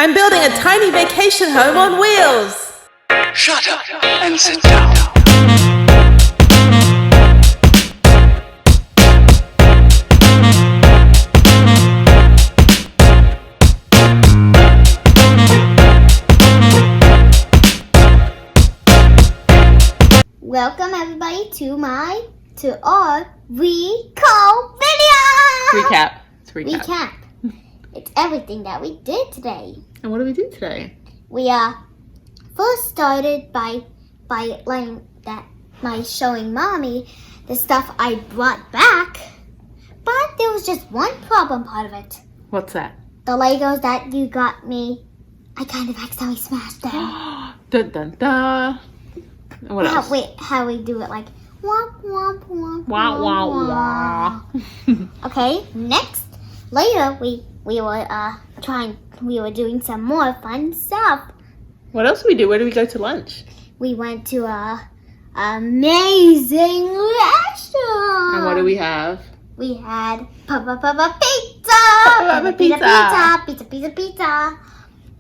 I'm building a tiny vacation home on wheels. Shut up and sit down. Welcome everybody to our recall video. Recap. Recap. It's everything that we did today. And what do we do today? We first started by showing Mommy the stuff I brought back, but there was just one problem part of it. What's that? The Legos that you got me, I kind of accidentally smashed them. Dun dun dun. What else? How we do it, like womp womp womp Wah wah wah. Okay, later we were doing some more fun stuff. What else did we do? Where did we go to lunch? We went to a amazing restaurant. And what do we have? We had pizza. Pizza.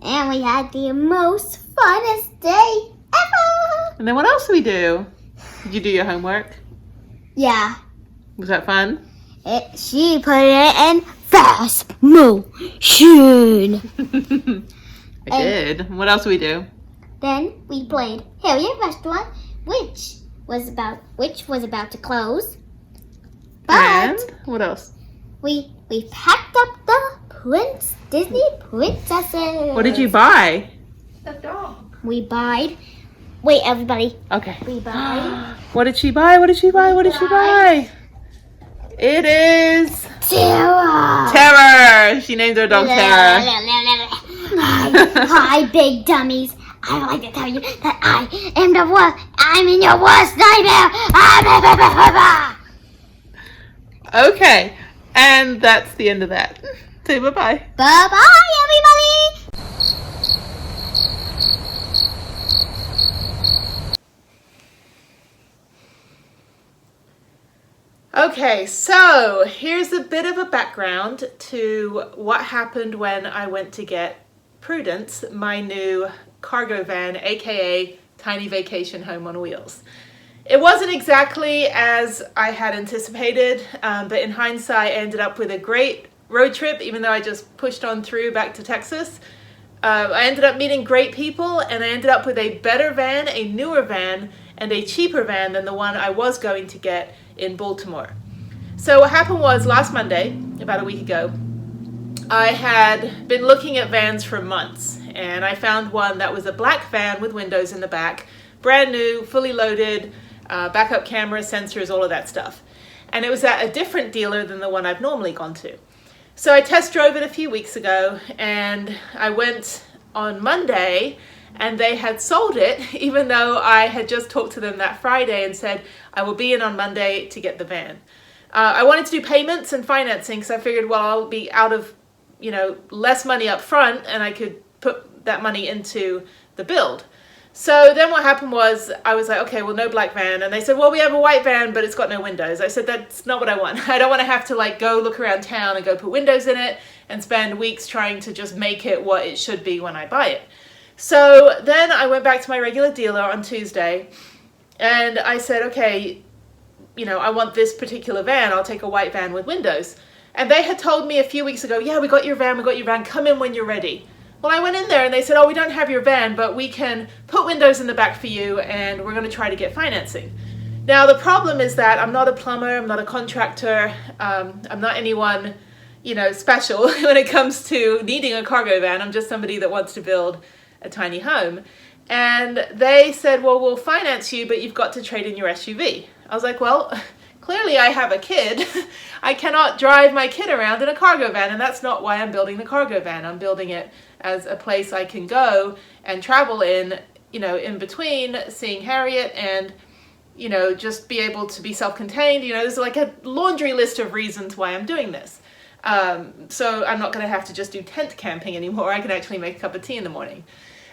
And we had the most funnest day ever. And then what else did we do? Did you do your homework? Yeah. Was that fun? She put it in fast motion. I did. What else did we do? Then we played Harriette Restaurant, which was about to close. But And what else? we packed up the Disney princesses. What did you buy? The dog. We buyed. Wait, everybody. Okay. We buyed. What did she buy? What did she buy? What did she buy? It is Sarah. Terror. She named her dog Terror. Hi, big dummies. I would like to tell you that I am the worst. I'm in your worst nightmare. Okay. And that's the end of that. Say bye-bye. Bye-bye, everybody. Okay, so here's a bit of a background to what happened when I went to get Prudence, my new cargo van, aka tiny vacation home on wheels. It wasn't exactly as I had anticipated, but in hindsight I ended up with a great road trip, even though I just pushed on through back to Texas. I ended up meeting great people, and I ended up with a better van, a newer van, and a cheaper van than the one I was going to get in Baltimore. So what happened was last Monday, about a week ago, I had been looking at vans for months, and I found one that was a black van with windows in the back, brand new, fully loaded, backup camera, sensors, all of that stuff. And it was at a different dealer than the one I've normally gone to. So I test drove it a few weeks ago, and I went on Monday, and they had sold it, even though I had just talked to them that Friday and said I will be in on Monday to get the van. I wanted to do payments and financing, because I figured, well, I'll be out of, less money up front, and I could put that money into the build. So then what happened was, I was like, okay, well, no black van. And they said, well, we have a white van, but it's got no windows. I said, that's not what I want. I don't want to have to go look around town and go put windows in it and spend weeks trying to just make it what it should be when I buy it. So then I went back to my regular dealer on Tuesday, and I said, okay, I want this particular van. I'll take a white van with windows. And they had told me a few weeks ago, yeah, we got your van, come in when you're ready. Well, I went in there and they said, oh, we don't have your van, but we can put windows in the back for you, and we're going to try to get financing. Now, the problem is that I'm not a plumber, I'm not a contractor, I'm not anyone, special when it comes to needing a cargo van. I'm just somebody that wants to build a tiny home. And they said, well, we'll finance you, but you've got to trade in your SUV. I was like, well, clearly I have a kid. I cannot drive my kid around in a cargo van, and that's not why I'm building the cargo van. I'm building it as a place I can go and travel in, in between seeing Harriette and, just be able to be self-contained. There's like a laundry list of reasons why I'm doing this. So I'm not going to have to just do tent camping anymore. I can actually make a cup of tea in the morning.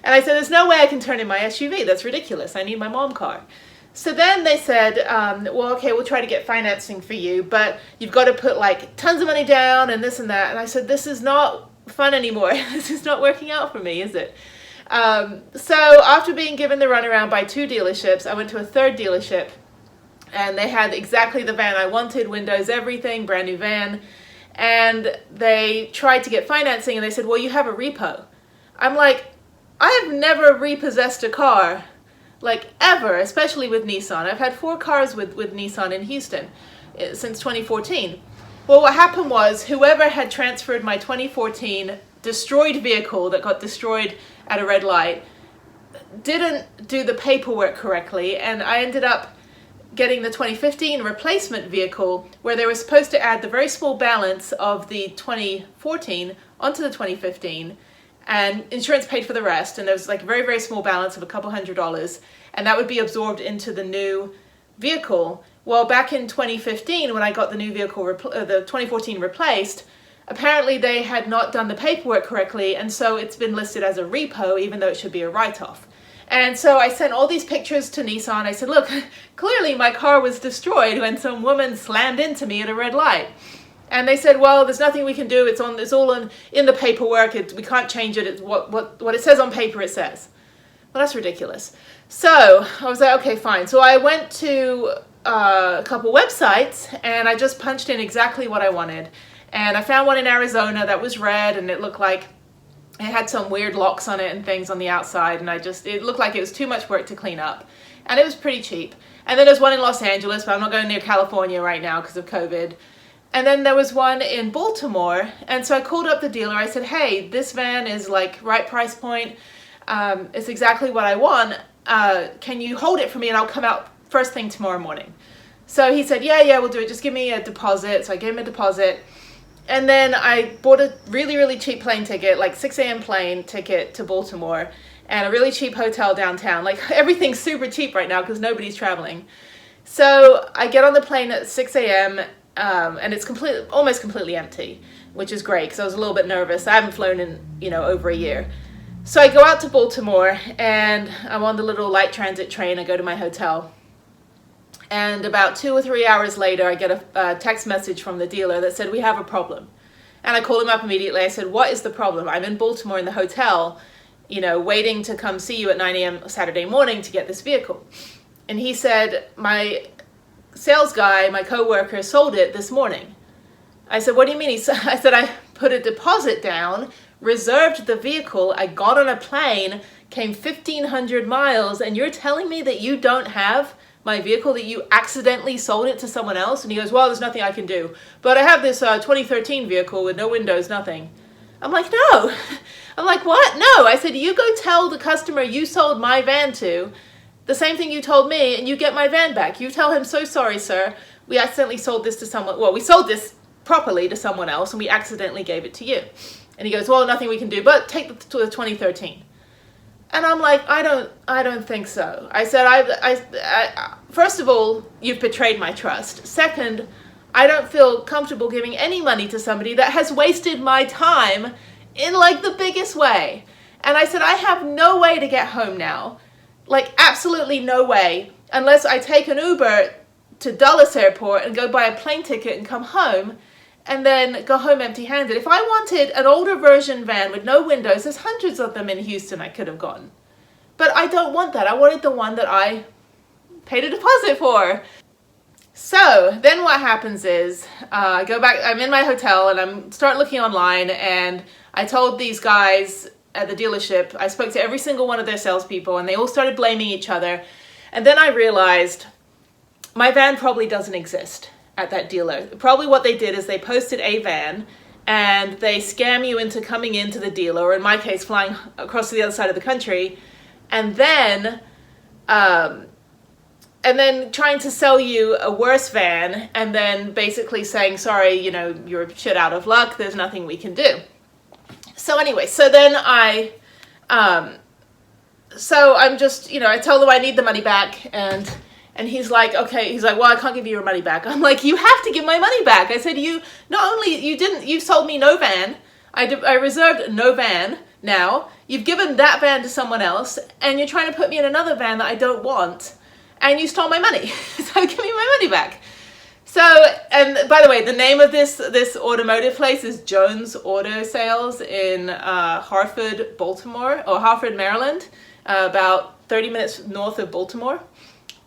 And I said, there's no way I can turn in my SUV. That's ridiculous. I need my mom car. So then they said, well, okay, we'll try to get financing for you, but you've got to put tons of money down and this and that. And I said, this is not fun anymore. This is not working out for me, is it? So after being given the runaround by 2 dealerships, I went to a 3rd dealership, and they had exactly the van I wanted, windows, everything, brand new van. And they tried to get financing, and they said, well, you have a repo. I'm like, I have never repossessed a car, like ever, especially with Nissan. I've had 4 cars with Nissan in Houston since 2014. Well, what happened was whoever had transferred my 2014 destroyed vehicle that got destroyed at a red light didn't do the paperwork correctly, and I ended up getting the 2015 replacement vehicle where they were supposed to add the very small balance of the 2014 onto the 2015, and insurance paid for the rest, and there was like a very, very small balance of a couple $100, and that would be absorbed into the new vehicle. Well, back in 2015 when I got the new vehicle, the 2014 replaced, apparently they had not done the paperwork correctly, and so it's been listed as a repo even though it should be a write-off. And so I sent all these pictures to Nissan. I said, look, clearly my car was destroyed when some woman slammed into me at a red light. And they said, well, there's nothing we can do. It's all in the paperwork. We can't change it. It's what it says on paper, it says. Well, that's ridiculous. So I was like, okay, fine. So I went to a couple websites, and I just punched in exactly what I wanted. And I found one in Arizona that was red, and it looked like it had some weird locks on it and things on the outside, and it looked like it was too much work to clean up. And it was pretty cheap. And then there's one in Los Angeles, but I'm not going near California right now because of COVID. And then there was one in Baltimore, and so I called up the dealer. I said, hey, this van is like right price point. It's exactly what I want. Can you hold it for me and I'll come out first thing tomorrow morning? So he said, yeah, we'll do it. Just give me a deposit. So I gave him a deposit. And then I bought a really, really cheap plane ticket, like 6 a.m. plane ticket to Baltimore, and a really cheap hotel downtown. Like everything's super cheap right now because nobody's traveling. So I get on the plane at 6 a.m. And it's almost completely empty, which is great because I was a little bit nervous. I haven't flown in, over a year. So I go out to Baltimore, and I'm on the little light transit train. I go to my hotel. And about 2 or 3 hours later, I get a text message from the dealer that said, we have a problem. And I called him up immediately. I said, what is the problem? I'm in Baltimore in the hotel, waiting to come see you at 9 a.m. Saturday morning to get this vehicle. And he said, my sales guy, my coworker, sold it this morning. I said, what do you mean? I said, I put a deposit down, reserved the vehicle, I got on a plane, came 1,500 miles, and you're telling me that you don't have my vehicle, that you accidentally sold it to someone else? And he goes, well, there's nothing I can do. But I have this 2013 vehicle with no windows, nothing. I'm like, no. I'm like, what? No. I said, you go tell the customer you sold my van to the same thing you told me, and you get my van back. You tell him, so sorry, sir. We accidentally sold this to someone. Well, we sold this properly to someone else, and we accidentally gave it to you. And he goes, well, nothing we can do, but take the 2013. And I'm like, I don't think so. I said, I first of all, you've betrayed my trust. Second, I don't feel comfortable giving any money to somebody that has wasted my time in like the biggest way. And I said, I have no way to get home now. Like absolutely no way, unless I take an Uber to Dulles Airport and go buy a plane ticket and come home, and then go home empty-handed. If I wanted an older version van with no windows, there's hundreds of them in Houston I could have gotten. But I don't want that. I wanted the one that I paid a deposit for. So then what happens is I go back, I'm in my hotel, and I'm start looking online, and I told these guys at the dealership, I spoke to every single one of their salespeople, and they all started blaming each other. And then I realized my van probably doesn't exist at that dealer. Probably what they did is they posted a van, and they scam you into coming into the dealer, or in my case, flying across to the other side of the country, and then trying to sell you a worse van, and then basically saying, sorry, you're shit out of luck, there's nothing we can do. So anyway, so then I'm just, I tell them I need the money back, and he's like, okay, he's like, well, I can't give you your money back. I'm like, you have to give my money back. I said, you sold me no van. I reserved no van now. You've given that van to someone else, and you're trying to put me in another van that I don't want, and you stole my money. So give me my money back. So, and by the way, the name of this automotive place is Jones Auto Sales in Hartford, Maryland, about 30 minutes north of Baltimore,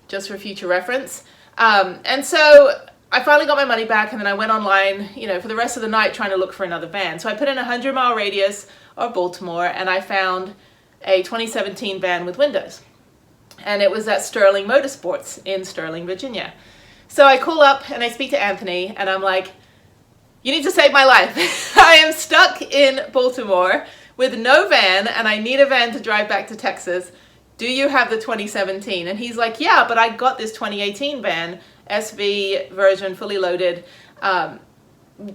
just for future reference. And so I finally got my money back, and then I went online, for the rest of the night trying to look for another van. So I put in a 100-mile radius of Baltimore, and I found a 2017 van with windows. And it was at Sterling Motorsports in Sterling, Virginia. So I call up and I speak to Anthony, and I'm like, you need to save my life. I am stuck in Baltimore with no van, and I need a van to drive back to Texas. Do you have the 2017? And he's like, yeah, but I got this 2018 van, SV version, fully loaded. And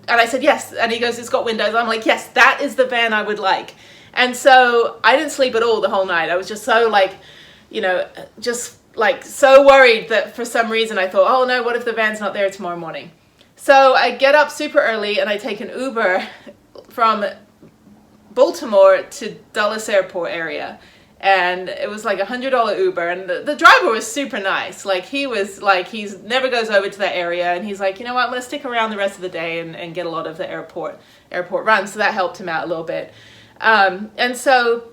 I said, yes. And he goes, it's got windows. I'm like, yes, that is the van I would like. And so I didn't sleep at all the whole night. I was just so so worried that for some reason I thought, oh no, what if the van's not there tomorrow morning? So I get up super early and I take an Uber from Baltimore to Dulles Airport area. And it was like $100 Uber, and the driver was super nice. Like, he never goes over to that area, and he's like, you know what, I'm gonna stick around the rest of the day and get a lot of the airport runs. So that helped him out a little bit. And so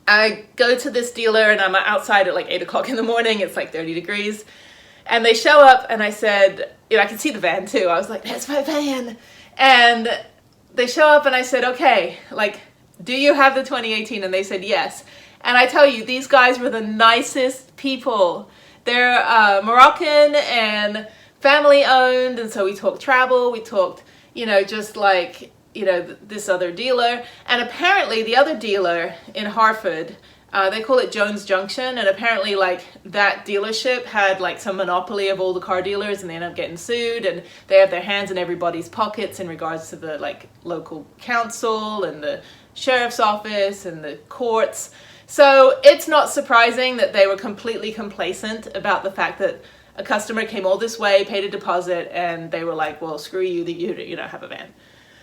I go to this dealer, and I'm outside at like 8 o'clock in the morning. It's like 30 degrees. And they show up, and I said, I can see the van too. I was like, that's my van. And they show up, and I said, okay, do you have the 2018? And they said, yes. And I tell you, these guys were the nicest people. They're Moroccan and family owned. And so we talked travel. We talked, this other dealer. And apparently the other dealer in Hartford, they call it Jones Junction. And apparently that dealership had some monopoly of all the car dealers, and they end up getting sued. And they have their hands in everybody's pockets in regards to the local council and the sheriff's office and the courts. So it's not surprising that they were completely complacent about the fact that a customer came all this way, paid a deposit, and they were like, well, screw you, that you don't have a van.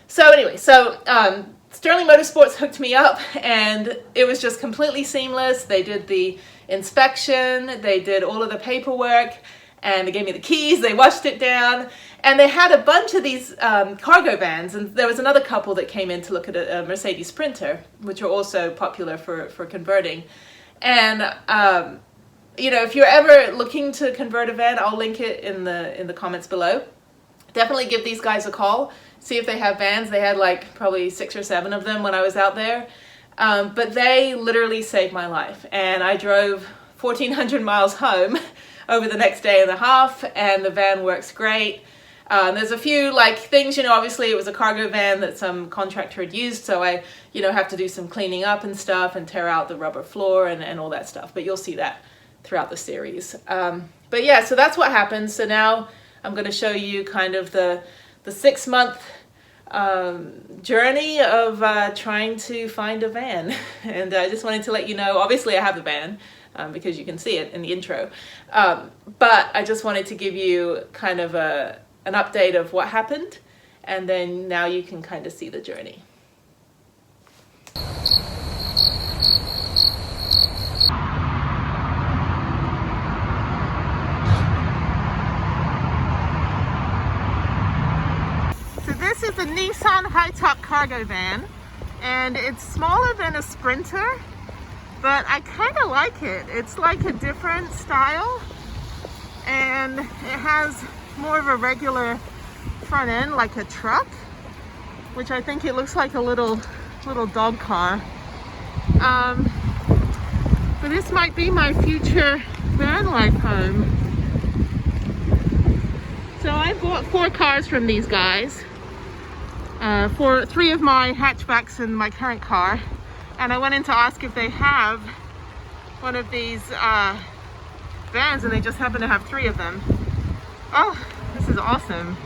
So anyway, Sterling Motorsports hooked me up, and it was just completely seamless. They did the inspection, they did all of the paperwork, and they gave me the keys, they washed it down, and they had a bunch of these cargo vans, and there was another couple that came in to look at a Mercedes Sprinter, which are also popular for converting. And if you're ever looking to convert a van, I'll link it in the comments below. Definitely give these guys a call, see if they have vans. They had probably 6 or 7 of them when I was out there, but they literally saved my life, and I drove 1,400 miles home over the next day and a half, and the van works great. There's a few things, obviously it was a cargo van that some contractor had used, so I have to do some cleaning up and stuff and tear out the rubber floor and all that stuff, but you'll see that throughout the series. But yeah, so that's what happened. So now I'm going to show you kind of the 6-month journey of trying to find a van. And I just wanted to let you know, obviously I have the van, because you can see it in the intro. But I just wanted to give you kind of an update of what happened, and then now you can kind of see the journey. So this is a Nissan high-top cargo van, and it's smaller than a Sprinter, but I kind of like it. It's like a different style, and it has more of a regular front end, like a truck, which I think it looks like a little dog car. But this might be my future van life home. So I bought 4 cars from these guys, for 3 of my hatchbacks in my current car, and I went in to ask if they have one of these vans, and they just happen to have 3 of them. Oh, this is awesome.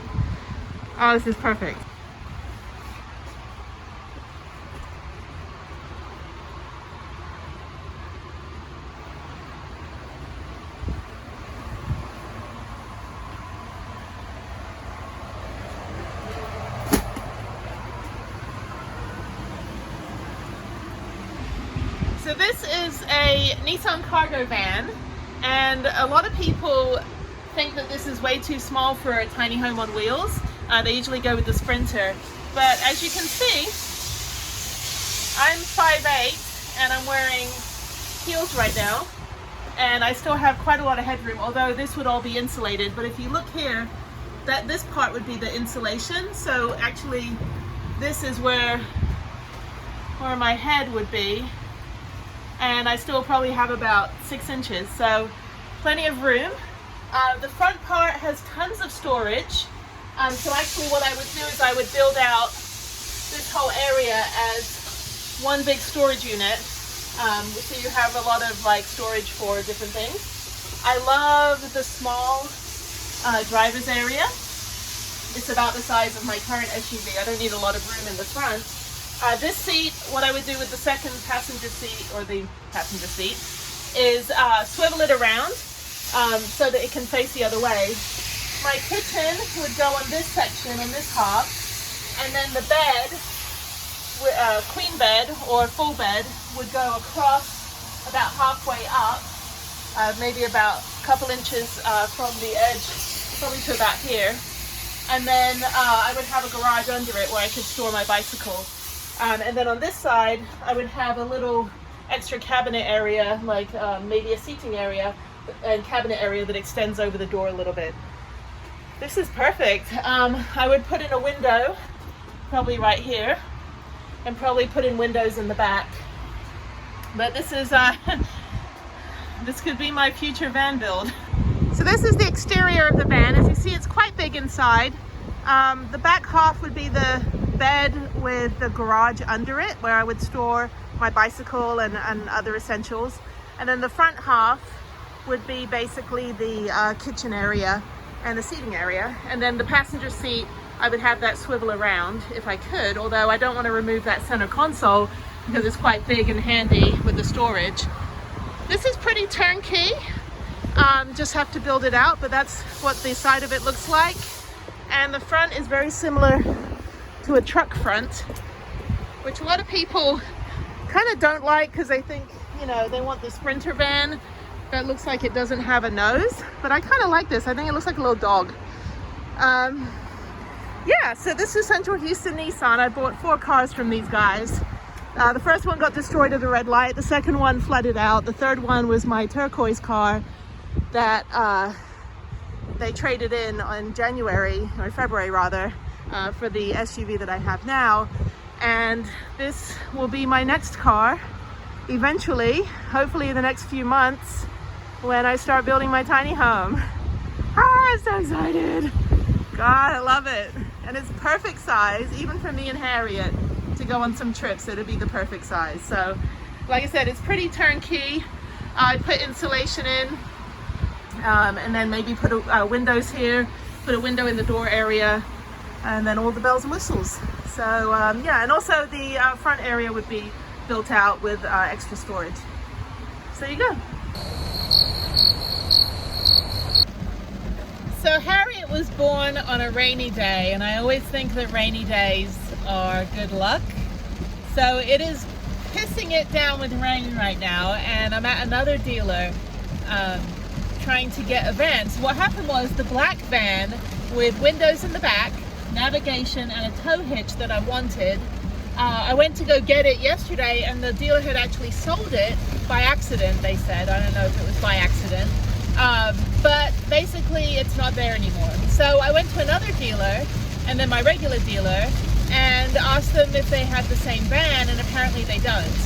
Oh, this is perfect. So this is a Nissan cargo van, and a lot of people think that this is way too small for a tiny home on wheels. They usually go with the Sprinter. But as you can see, I'm 5'8" and I'm wearing heels right now. And I still have quite a lot of headroom, although this would all be insulated. But if you look here, this part would be the insulation. So actually, this is where my head would be. And I still probably have about 6 inches, so plenty of room. The front part has tons of storage. So actually what I would do is I would build out this whole area as one big storage unit. So you have a lot of like storage for different things. I love the small driver's area. It's about the size of my current SUV. I don't need a lot of room in the front. This seat, what I would do with the second passenger seat, or the passenger seat, is swivel it around so that it can face the other way. My kitchen would go on this section, on this half, and then the bed, queen bed or full bed, would go across about halfway up, maybe about a couple inches from the edge, probably to about here. And then I would have a garage under it where I could store my bicycle. And then on this side, I would have a little extra cabinet area, like maybe a seating area and cabinet area that extends over the door a little bit. This is perfect. I would put in a window, probably right here, and probably put in windows in the back. But this is, this could be my future van build. So this is the exterior of the van. As you see, it's quite big inside. The back half would be the bed with the garage under it, where I would store my bicycle and other essentials. And then the front half would be basically the kitchen area and the seating area. And then the passenger seat, I would have that swivel around if I could, although I don't want to remove that center console because it's quite big and handy with the storage. This is pretty turnkey. Just have to build it out, but that's what the side of it looks like. And the front is very similar to a truck front, which a lot of people kind of don't like because they think, you know, they want the Sprinter van that looks like it doesn't have a nose. But I kind of like this. I think it looks like a little dog. Yeah, so this is Central Houston Nissan. I bought 4 cars from these guys. The first one got destroyed at a red light. The second one flooded out. The third one was my turquoise car that they traded in January, or February rather, for the SUV that I have now. And this will be my next car eventually, hopefully in the next few months, when I start building my tiny home. I'm so excited. God, I love it. And it's perfect size, even for me and Harriette, to go on some trips. It'll be the perfect size. So, like I said, it's pretty turnkey. I put insulation in, and then maybe put windows here, put a window in the door area, and then all the bells and whistles. So yeah, and also the front area would be built out with extra storage. So there you go. So Harriette was born on a rainy day, and I always think that rainy days are good luck. So it is pissing it down with rain right now, and I'm at another dealer trying to get a van. So what happened was the black van with windows in the back, navigation, and a tow hitch that I wanted, I went to go get it yesterday, and the dealer had actually sold it by accident, they said. I don't know if it was by accident. But basically it's not there anymore. So I went to another dealer, and then my regular dealer, and asked them if they had the same van, and apparently they don't.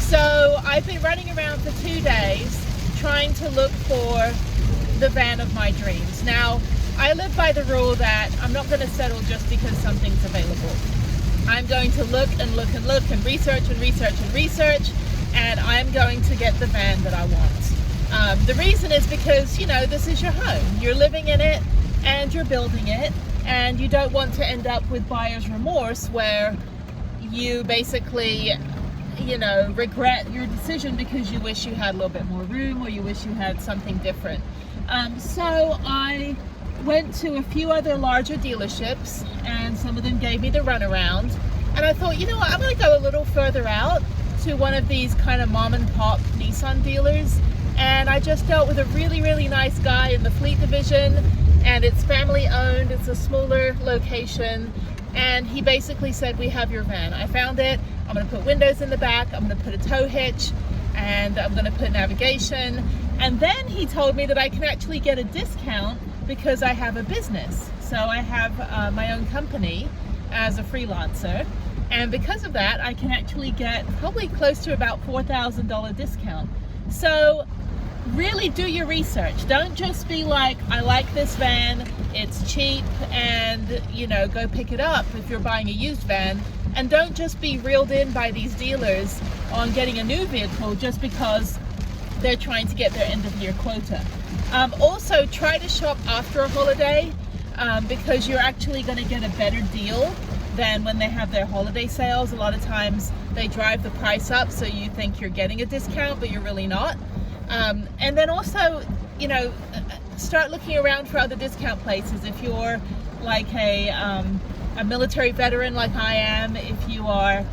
So I've been running around for 2 days trying to look for the van of my dreams. Now, I live by the rule that I'm not going to settle just because something's available. I'm going to look and look and look and research and research and research, and I'm going to get the van that I want. The reason is because, you know, this is your home. You're living in it and you're building it, and you don't want to end up with buyer's remorse where you basically, you know, regret your decision because you wish you had a little bit more room, or you wish you had something different. So I went to a few other larger dealerships, and some of them gave me the runaround, and I thought, you know what, I'm going to go a little further out to one of these kind of mom and pop Nissan dealers And I just dealt with a really, really nice guy in the fleet division, and it's family owned, it's a smaller location, and he basically said, we have your van. I found it, I'm gonna put windows in the back, I'm gonna put a tow hitch, and I'm gonna put navigation. And then he told me that I can actually get a discount because I have a business. So I have my own company as a freelancer. And because of that, I can actually get probably close to about $4,000 discount. So really do your research. Don't just be like, I like this van, it's cheap, and you know, go pick it up if you're buying a used van. And don't just be reeled in by these dealers on getting a new vehicle just because they're trying to get their end of year quota. Also try to shop after a holiday because you're actually going to get a better deal than when they have their holiday sales. A lot of times they drive the price up so you think you're getting a discount, but you're really not. And then also, you know, start looking around for other discount places. If you're like a military veteran like I am, if you are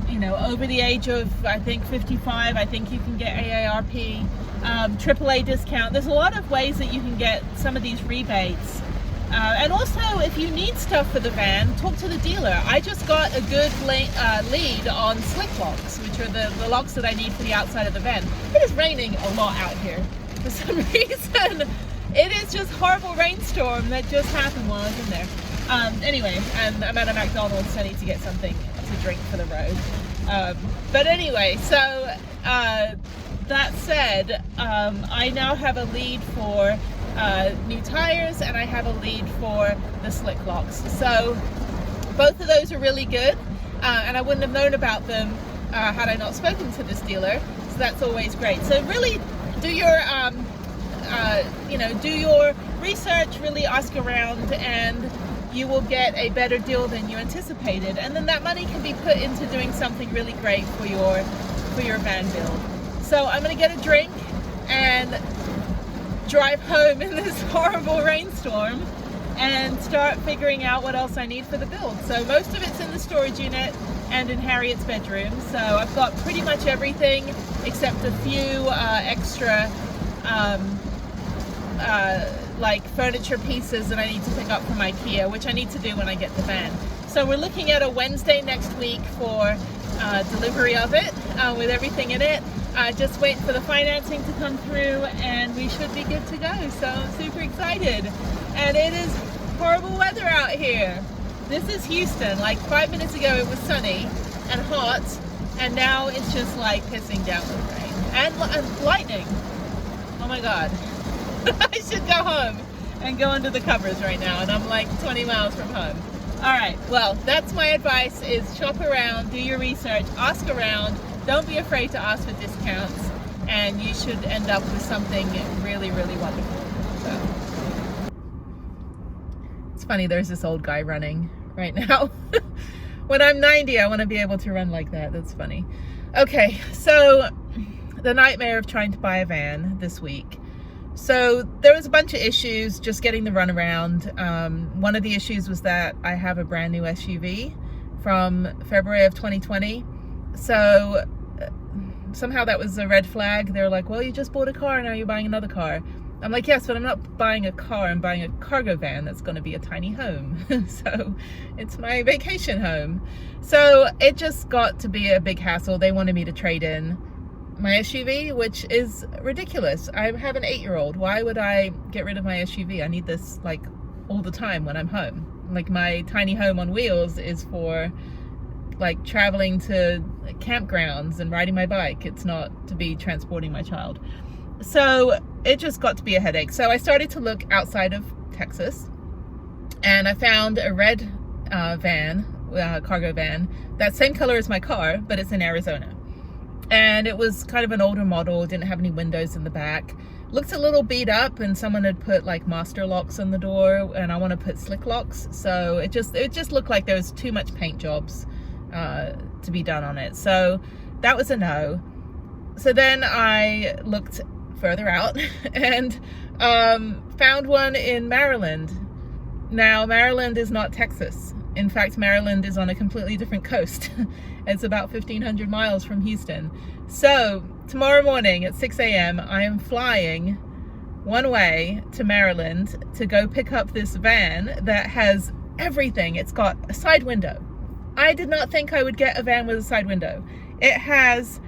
you know, over the age of, I think, 55, I think you can get AARP, AAA discount. There's a lot of ways that you can get some of these rebates. And also, if you need stuff for the van, talk to the dealer. I just got a good lead on slick locks, which are the locks that I need for the outside of the van. It is raining a lot out here for some reason. It is just horrible rainstorm that just happened while I was in there. Anyway, and I'm at a McDonald's, so I need to get something to drink for the road. But anyway, so that said, I now have a lead for new tires, and I have a lead for the slick locks. So both of those are really good, and I wouldn't have known about them had I not spoken to this dealer. So that's always great. So really do your you know, do your research, really ask around, and you will get a better deal than you anticipated, and then that money can be put into doing something really great for your van build. So I'm gonna get a drink and drive home in this horrible rainstorm and start figuring out what else I need for the build. So most of it's in the storage unit and in Harriette's bedroom. So I've got pretty much everything except a few extra like furniture pieces that I need to pick up from IKEA, which I need to do when I get the van. So we're looking at a Wednesday next week for delivery of it with everything in it. Just waiting for the financing to come through, and we should be good to go. So I'm super excited. And it is horrible weather out here. This is Houston. Like 5 minutes ago it was sunny and hot, and now it's just like pissing down with rain and lightning. Oh my god. I should go home and go under the covers right now, and I'm like 20 miles from home. All right, well, that's my advice, is shop around, do your research, ask around, don't be afraid to ask for discounts, and you should end up with something really, really wonderful. So it's funny, there's this old guy running right now. When I'm 90, I want to be able to run like that. That's funny. Okay, so the nightmare of trying to buy a van this week. So there was a bunch of issues just getting the runaround. One of the issues was that I have a brand new SUV from February of 2020. So somehow that was a red flag. They're like, well, you just bought a car, now you're buying another car. I'm like, yes, but I'm not buying a car, I'm buying a cargo van that's going to be a tiny home. So it's my vacation home. So it just got to be a big hassle. They wanted me to trade in my SUV, which is ridiculous. I have an 8-year-old. Why would I get rid of my SUV? I need this like all the time when I'm home. Like my tiny home on wheels is for like traveling to campgrounds and riding my bike. It's not to be transporting my child. So it just got to be a headache. So I started to look outside of Texas, and I found a red van, cargo van, that same color as my car, but it's in Arizona. And it was kind of an older model, didn't have any windows in the back. Looked a little beat up, and someone had put like master locks on the door, and I want to put slick locks. So it just looked like there was too much paint jobs to be done on it. So that was a no. So then I looked further out and found one in Maryland. Now, Maryland is not Texas. In fact, Maryland is on a completely different coast. It's about 1,500 miles from Houston. So tomorrow morning at 6 a.m. I am flying one way to Maryland to go pick up this van that has everything. It's got a side window. I did not think I would get a van with a side window. It has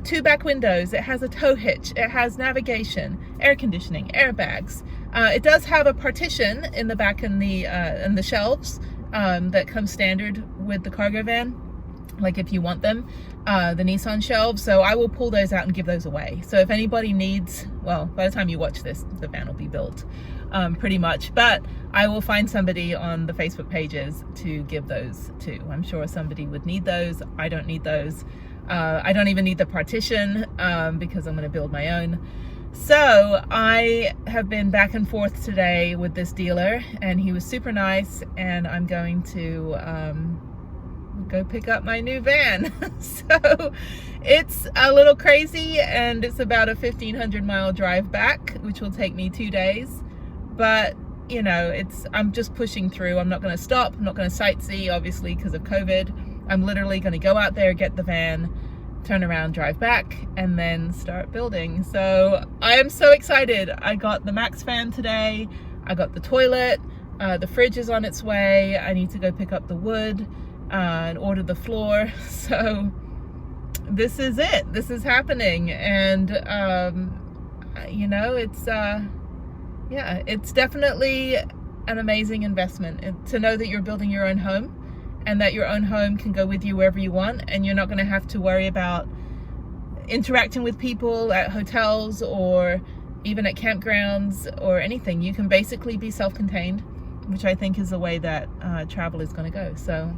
2 back windows. It has a tow hitch. It has navigation, air conditioning, airbags. It does have a partition in the back and the shelves that come standard with the cargo van, like if you want them, the Nissan shelves. So I will pull those out and give those away. So if anybody needs, well, by the time you watch this, the van will be built pretty much, but I will find somebody on the Facebook pages to give those to. I'm sure somebody would need those. I don't need those. I don't even need the partition because I'm going to build my own. So I have been back and forth today with this dealer, and he was super nice, and I'm going to go pick up my new van. So it's a little crazy, and it's about a 1,500-mile drive back, which will take me 2 days. But you know, I'm just pushing through. I'm not going to stop. I'm not going to sightsee, obviously, because of COVID. I'm literally going to go out there, get the van, turn around, drive back, and then start building. So I am so excited. I got the Max fan today. I got the toilet. The fridge is on its way. I need to go pick up the wood and order the floor. So this is it. This is happening. And you know, yeah, it's definitely an amazing investment to know that you're building your own home, and that your own home can go with you wherever you want, and you're not going to have to worry about interacting with people at hotels or even at campgrounds or anything. You can basically be self-contained, which I think is the way that travel is going to go. So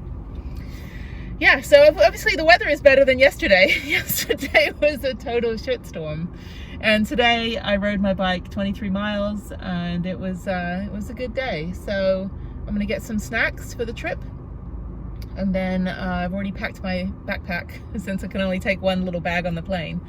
yeah, so obviously the weather is better than yesterday. Yesterday was a total shitstorm. And today I rode my bike 23 miles and it was a good day. So I'm gonna get some snacks for the trip. And then I've already packed my backpack since I can only take one little bag on the plane.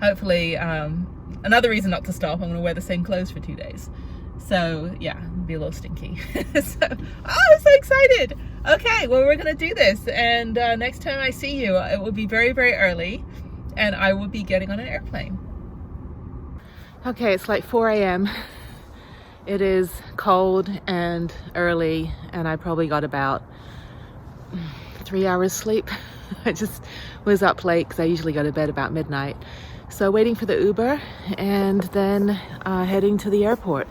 Hopefully, another reason not to stop, I'm gonna wear the same clothes for 2 days. So yeah, be a little stinky. So, I'm so excited. Okay, well, we're gonna do this. And next time I see you, it will be very, very early and I will be getting on an airplane. Okay, it's like 4 a.m. It is cold and early, and I probably got about 3 hours sleep. I just was up late because I usually go to bed about midnight. So waiting for the Uber and then heading to the airport.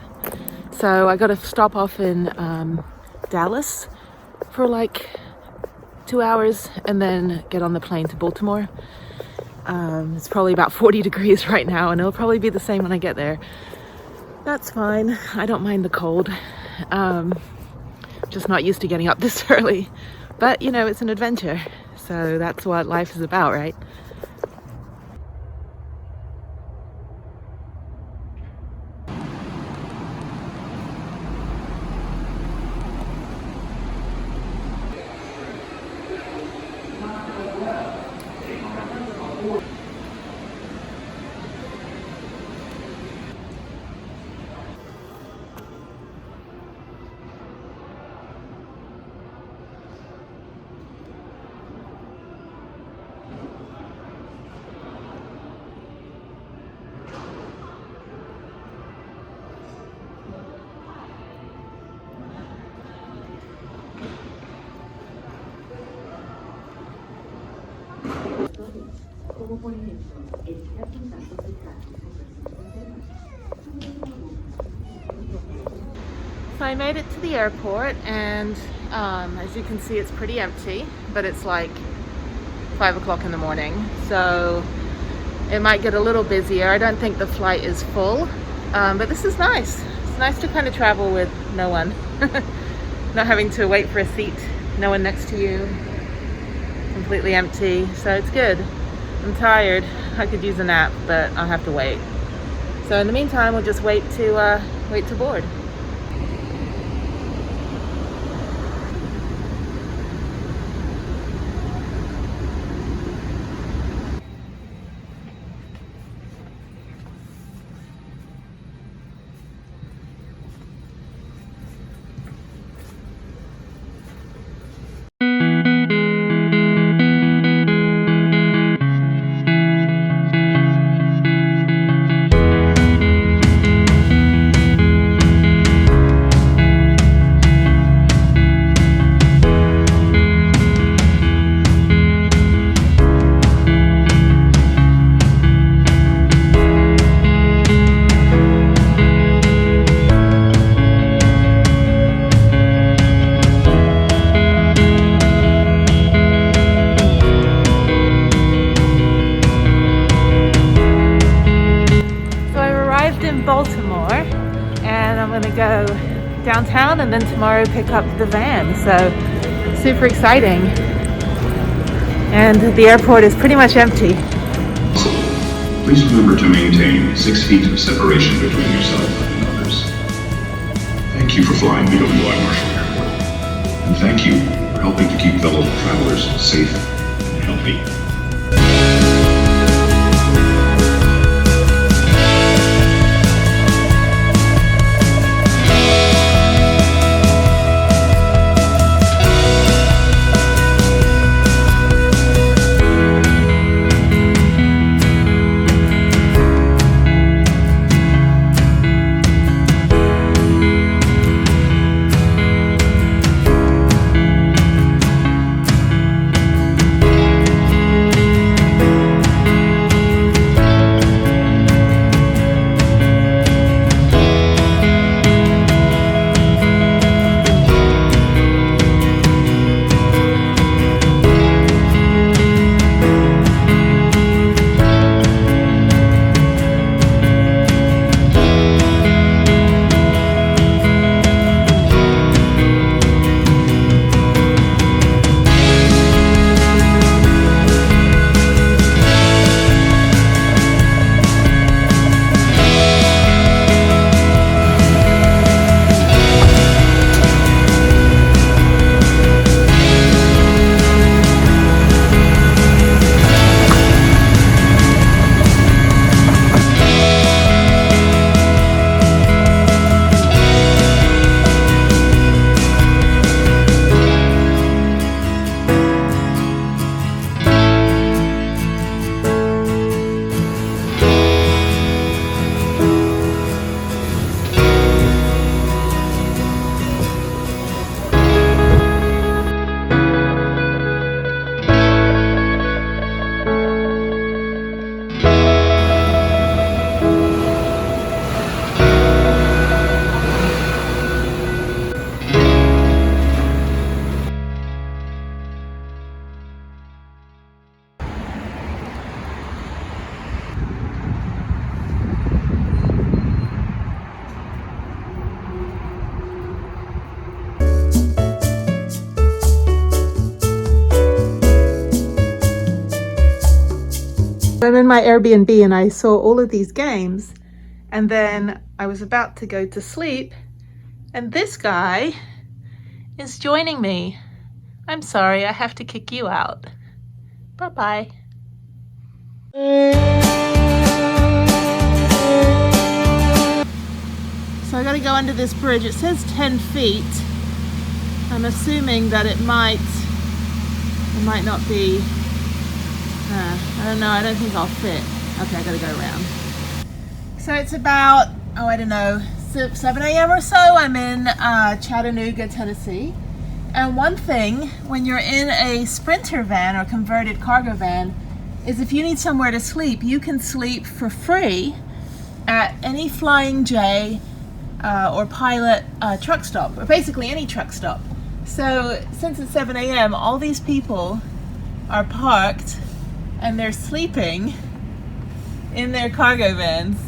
So I got to stop off in Dallas for like 2 hours and then get on the plane to Baltimore. It's probably about 40 degrees right now, and it'll probably be the same when I get there. That's fine. I don't mind the cold. Just not used to getting up this early. But, you know, it's an adventure. So that's what life is about, right? So I made it to the airport, and as you can see, it's pretty empty, but it's like 5 o'clock in the morning, so it might get a little busier. I don't think the flight is full, but this is nice. It's nice to kind of travel with no one, not having to wait for a seat, no one next to you, completely empty, so it's good. I'm tired. I could use a nap, but I'll have to wait. So in the meantime, we'll just wait to board. gonna go downtown and then tomorrow pick up the van. So super exciting. And the airport is pretty much empty. Please remember to maintain 6 feet of separation between yourself and others. Thank you for flying BWI Marshall Airport. And thank you for helping to keep fellow travelers safe and healthy. I'm in my Airbnb and I saw all of these games, and then I was about to go to sleep and this guy is joining me. I'm sorry, I have to kick you out. Bye-bye. So I gotta go under this bridge. It says 10 feet. I'm assuming that it might not be. I don't know, I don't think I'll fit. Okay, I gotta go around. So it's about, I don't know, 7 a.m. or so. I'm in Chattanooga, Tennessee. And one thing, when you're in a Sprinter van or converted cargo van, is if you need somewhere to sleep, you can sleep for free at any Flying J or Pilot truck stop, or basically any truck stop. So since it's 7 a.m., all these people are parked and they're sleeping in their cargo vans.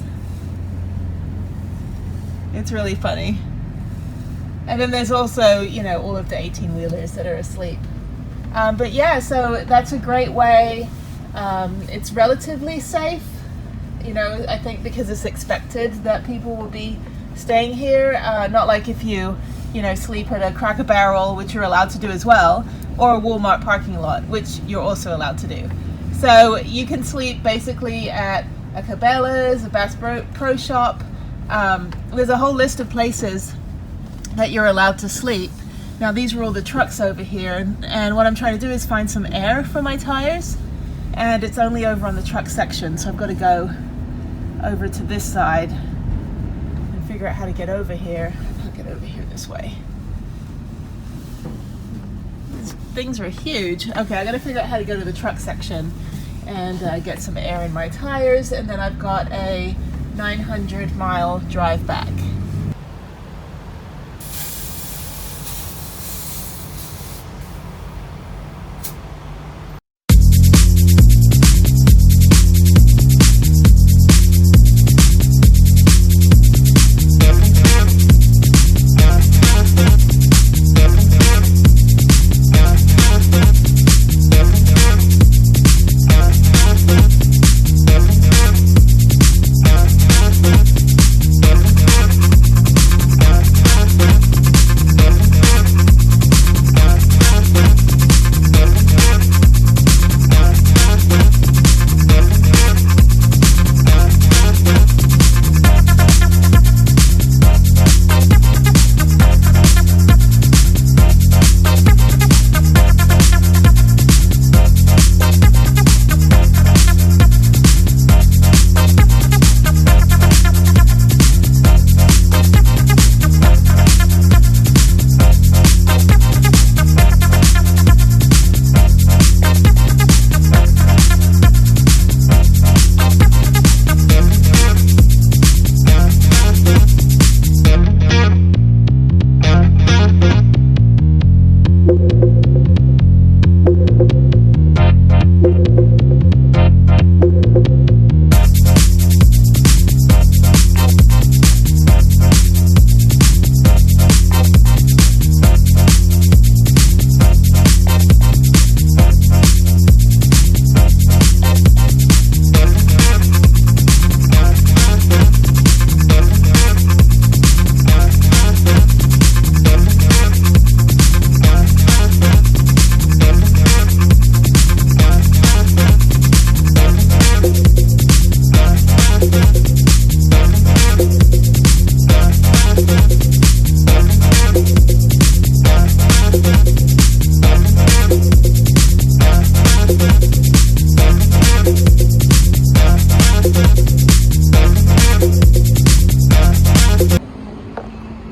It's really funny. And then there's also, you know, all of the 18-wheelers that are asleep. But yeah, so that's a great way. It's relatively safe, you know, I think because it's expected that people will be staying here. Not like if you know, sleep at a Cracker Barrel, which you're allowed to do as well, or a Walmart parking lot, which you're also allowed to do. So you can sleep basically at a Cabela's, a Bass Pro Shop. There's a whole list of places that you're allowed to sleep. Now these are all the trucks over here, and what I'm trying to do is find some air for my tires, and it's only over on the truck section, so I've got to go over to this side and figure out how to get over here. I'll get over here this way. These things are huge. Okay, I got to figure out how to go to the truck section and get some air in my tires, and then I've got a 900-mile drive back.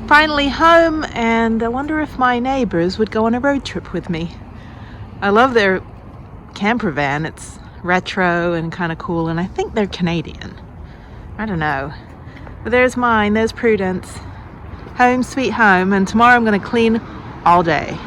Finally home, and I wonder if my neighbors would go on a road trip with me. I love their camper van. It's retro and kind of cool, and I think they're Canadian. I don't know. But there's mine, there's Prudence. Home sweet home, and tomorrow I'm going to clean all day.